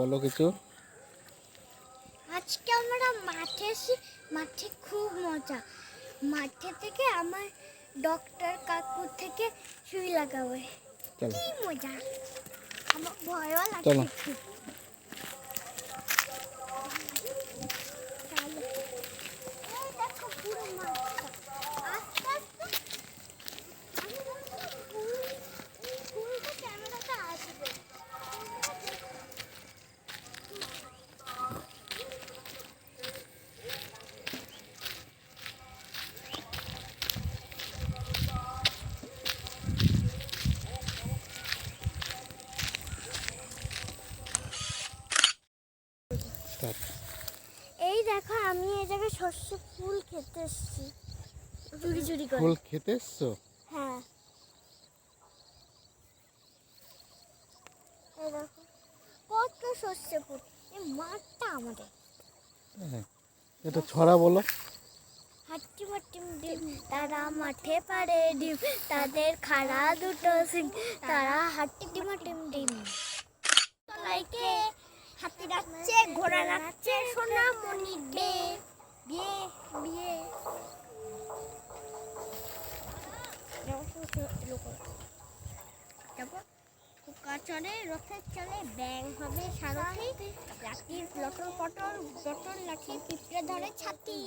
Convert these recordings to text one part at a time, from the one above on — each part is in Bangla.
বলো কিছু। আজকে আমরা মাঠে এসে, মাঠে খুব মজা। মাঠে থেকে আমার ডক্টর কাকু থেকে সুই লাগাবে, কি মজা। আমার ভয়ও লাগছে একটু। এই দেখো পুরো মাঠটা। আস্তে আস্তে ফুলটা ক্যামেরাতে আসবে। এই দেখো আমি এই জায়গায় শস্য ফুল খেতে এসেছি, চুরি চুরি করে। ফুল খেতে এসছো? হ্যাঁ, এই দেখো কত শস্য ফুল। এই মাঠটা আমাদের। এটা ছড়া বলো। হাট্টি মাট্টি ডিম, তারা মাঠে পারে ডিম, তাদের খাড়া দুটো সিং, তারা হাট্টি ডিম ডিম। তলাইকে হাতি ডাকছে, ঘোড়া ডাকছে, সোনা মনি বে বিয়ে বিয়ে। কুকা চলে, রথের চলে, ব্যাং হবে সারথি, লাঠির লটর পটর পটর লাঠি পিঁপড়ে ধরে ছাতি।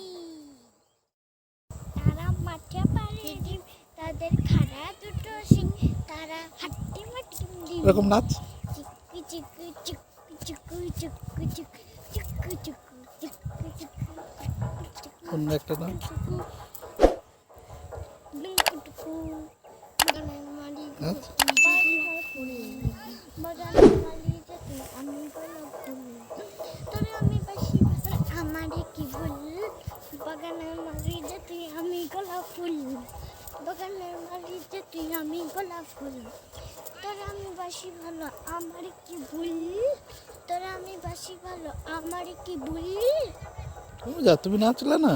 তারা মাঠে পারে ডিম, তাদের খাড়া দুটো সিং, তারা হাট্টি মাট্টি ডিম। এরকম নাচ। চিক্কু চিক্কু চিক্কু চিক্কু চিক্কু চিক্কু চিক্কু চিক্কু চিক্কু চিক্কু। অন্য একটা নাচ। বাগানের মালি নাচ। বাগানের মালি যেতে আমি গোলাপ ফুল, তবে আমি বাসি আমারে কি ভুল। বাগানের মালি যেতে আমি গোলাপ ফুল, বাগানের মালি যেতে আমি গোলাপ ফুল, তোরা আমি বাসি ভালো আমার কি ভুল, তোরা আমি বাসি ভালো আমার কি ভুল। যা, তুমি নাচলে না।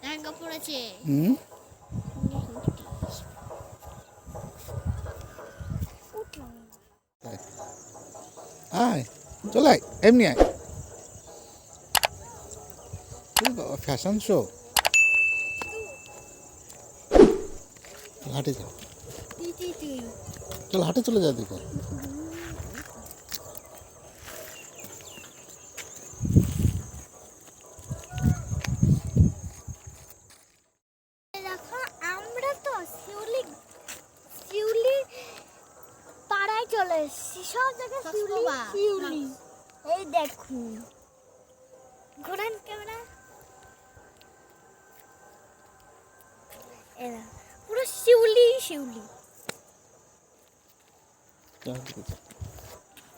লেহেঙ্গা পড়েছে। আয় চলে আয়, এমনি আয়। Fashion show. হাটে যাও, চল হাটে চলে যা দেখো। দেখো আমরা তো শিউলি শিউলি পাড়ায় চলে এসেছি, সব জায়গায় শিউলি শিউলি। এই দেখুন ঘোরান ক্যামেরা, এরা পুরো শিউলি শিউলি।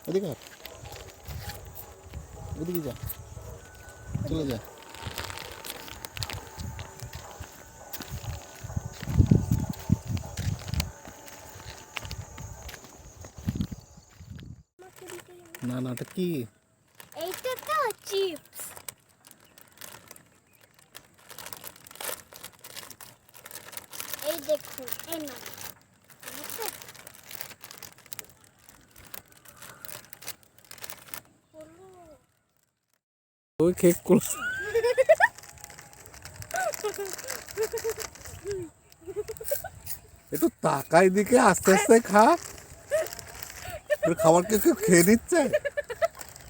এদিকে হাট, ওদিকে যা, চলে যা। না না, এটা কি? এইটা তো চিপস। এই দেখুন, এই না ওই কেক গুলো একটু তাকাই দিকে, আস্তে আস্তে খা। তোর খাবার কি কেউ খেয়ে নিচ্ছে?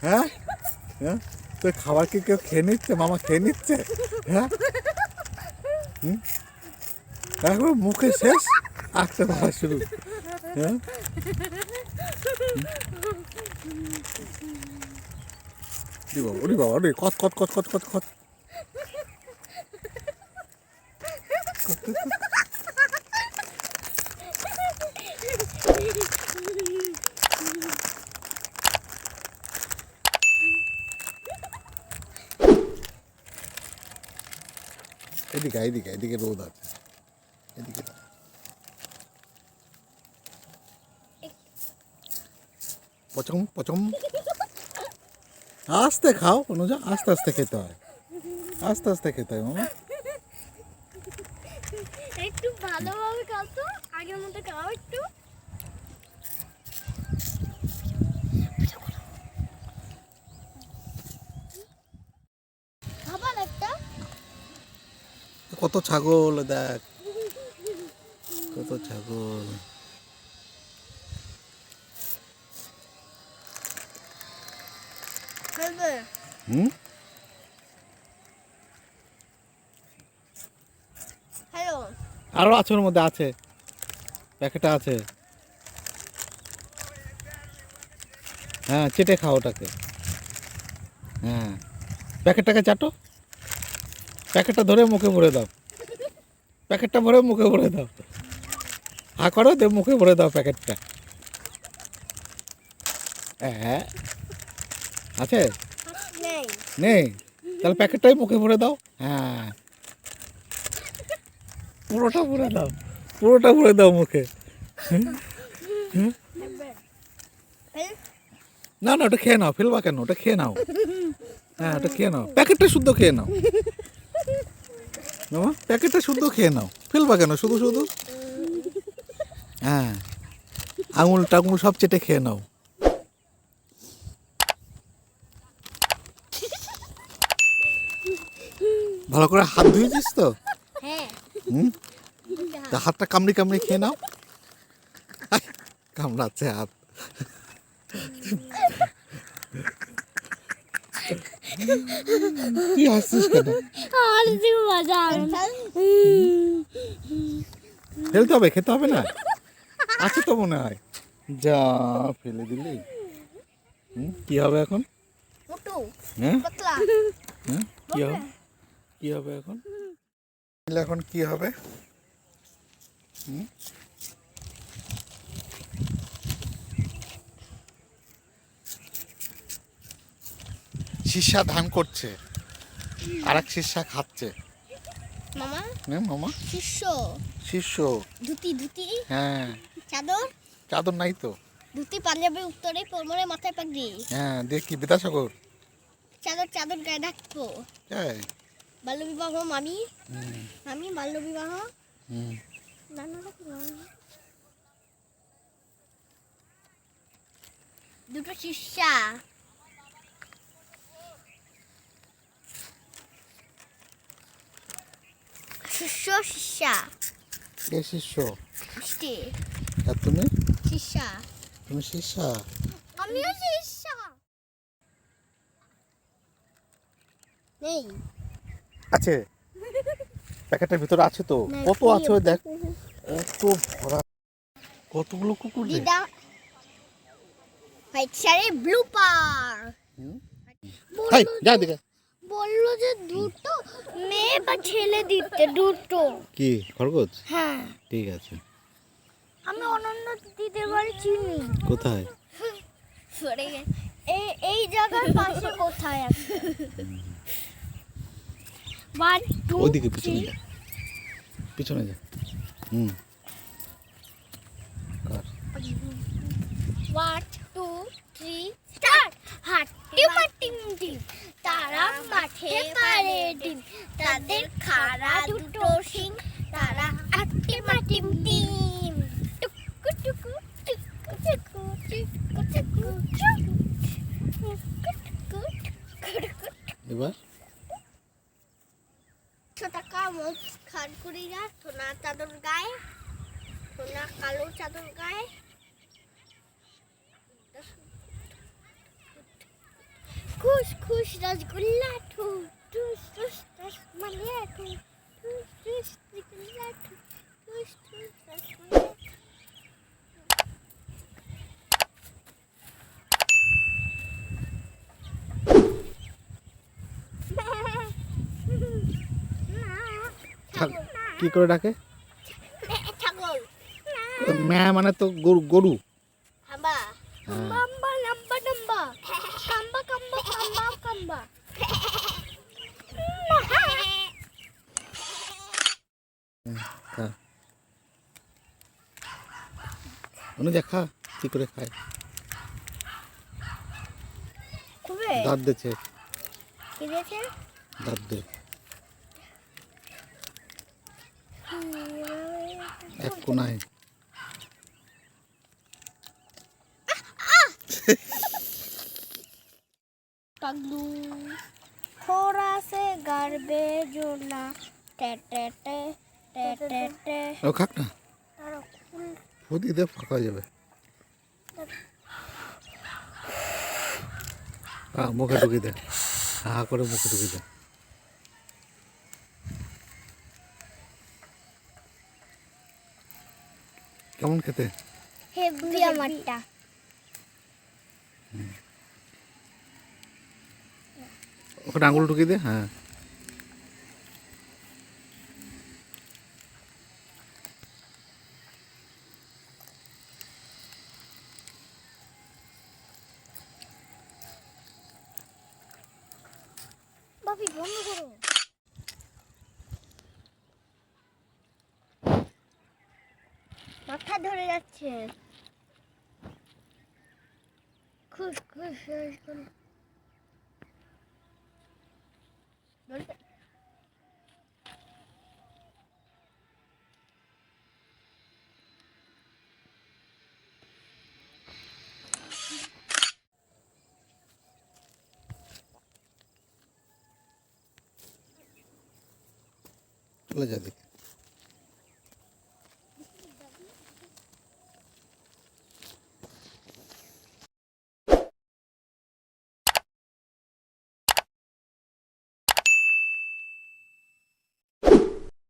হ্যাঁ হ্যাঁ, তোর খাবার কি কেউ খেয়ে নিচ্ছে? মামা খেয়ে নিচ্ছে? হ্যাঁ, একবার মুখে শেষ, আস্তে ধরা শুরু। হ্যাঁ, ওরে বাবা রে, কত কত কত কত কত কত। এদিকে এদিকে এদিকে রোদ আছে, এদিকে পচম পচম। আস্তে খাও অনুজা, আস্তে আস্তে খেতে হয়, আস্তে আস্তে খেতে হয় মামা। একটু ভালোভাবে খাও তো, আগের মতো খাও একটু। খাবার একটা কত ছাগল দেখ, কত ছাগল। খাবে। হুম, হ্যালো, আরো আছে, ওর মধ্যে আছে, প্যাকেটে আছে। হ্যাঁ, চেটে খাও ওটাকে। হ্যাঁ, প্যাকেটটাকে চাটো, প্যাকেটটা ধরে মুখে ভরে দাও, প্যাকেটটা ভরে মুখে ভরে দাও। হা করো, দে মুখে ভরে দাও প্যাকেটটা। হ্যাঁ, আছে? নেই। নেই? তাহলে প্যাকেটটাই মুখে ভরে দাও। হ্যাঁ, পুরোটা ভরে দাও, পুরোটা ভরে দাও মুখে। না না, ওটা খেয়ে নাও, ফেলবা কেন? ওটা খেয়ে নাও। হ্যাঁ, ওটা খেয়ে নাও, প্যাকেটটা শুদ্ধ খেয়ে নাও। মামা, প্যাকেটটা শুদ্ধ খেয়ে নাও, ফেলবা কেন শুধু শুধু? হ্যাঁ, আঙুল টাঙুল সব চেটে খেয়ে নাও। ভালো করে হাত ধুয়েছিস তো? হ্যাঁ। হুম, তা হাতটা কামড়ি কামড়ি খেয়ে নাও। আই, কামড়াচ্ছে হাত। কি হাসছিস কেন? আর যে মজা হবে। ফেলতে হবে, খেতে হবে না? আছে তো মনে হয়। যা ফেলে দিলি। কি হবে এখন? মোটু, হ্যাঁ, পাতলা। হ্যাঁ, কি হবে? কি হবে এখন? এখন কি হবে? শিষ্যা ধান করছে, আর এক শিষ্যা খাচ্ছে। মামা, হ্যাঁ মামা, শিষ্য, শিষ্য। ধুতি ধুতি, হ্যাঁ, চাদর, চাদর নাই তো। ধুতি পাঞ্জাবি উত্তরে কোমরে মাথায় পাগড়ি, হ্যাঁ, দেখি বিদ্যাসাগর। চাদর চাদর গায়ে রাখবো। তাই? বাল্যবিবাহ মামি, হুম, মামি বাল্যবিবাহ, হুম। নানারা কি বলে? দুটো শিষ্যা, শিষ্য শিষ্যা, কে শিষ্য? মিষ্টি আর তুমি? শিষ্যা, তুমি শিষ্যা? আমিও শিষ্যা। নেই, আছে, প্যাকেটের ভিতরে আছে তো। না, কত কি আছে ওই দেখ, কত ভরা, কতগুলো কুকুর রে। দিদা হোয়াইট শাড়ি ব্লু পার। হাই, যা দিকে। বললো যে দুটো মেয়ে বা ছেলে দিতে, দুটো। কি খরগোশ? হ্যাঁ, ঠিক আছে। আমি অনন্য দিদির বাড়ি চিনি। কোথায়? সরে গেছে। এই জায়গার পাশে কোথায় আছে? ওয়ান টু ওইদিকে পিছনে যা, পিছনে যা। হুম, কর। 1 2 3 স্টার্ট। হাট্টি মাটিম টিম, তারা মাঠে পারে ডিম, তাদের খাড়া দুটো শিং, তারা আট্টি মাটিম টিম। টুকু টুকু টুকু টুকু টুকু টুকু টুকু টুকু টুকু। এবার 100 টাকা মোট খানকুড়িরা সোনা চাদর গায়ে, সোনা কালো চাদর গায়ে। খুশ খুশ রসগোল্লা ঠুস ঠুস ঠুস রসমালাই ঠুস ঠুস ঠুস রসগোল্লা ঠুস ঠুস ঠুস রসমালাই। কি করে ডাকে? ছাগল ম্যা মানে তো গরু, গরু। হাম্বা হ্যাঁ। হাম্বা লম্বা লম্বা কাম্বা কাম্বা কাম্বা কাম্বা। খা, অনেক যা খা, কি করে খায়। খুবে দাঁত দিচ্ছে, কি দিয়েছে? দাঁত দে। এক কোনায়। पगलू थोड़ा से गरबे जो ना टे टे टे टे टे टे ও খাক না, और फूल ওদিক দিয়ে ফাঁকা হয়ে যাবে। মুখে ঢুকিয়ে দে, হা করে মুখে ঢুকিয়ে দে। কেমন খেতে? हेवी আমারটা ওখানে আঙুল ঢুকিয়ে দে। হ্যাঁ, বাপি বন্ধ করো। মাথা ধরে যাচ্ছে। খুশ খুশ খুশ খুশ। চলে যা দেখি।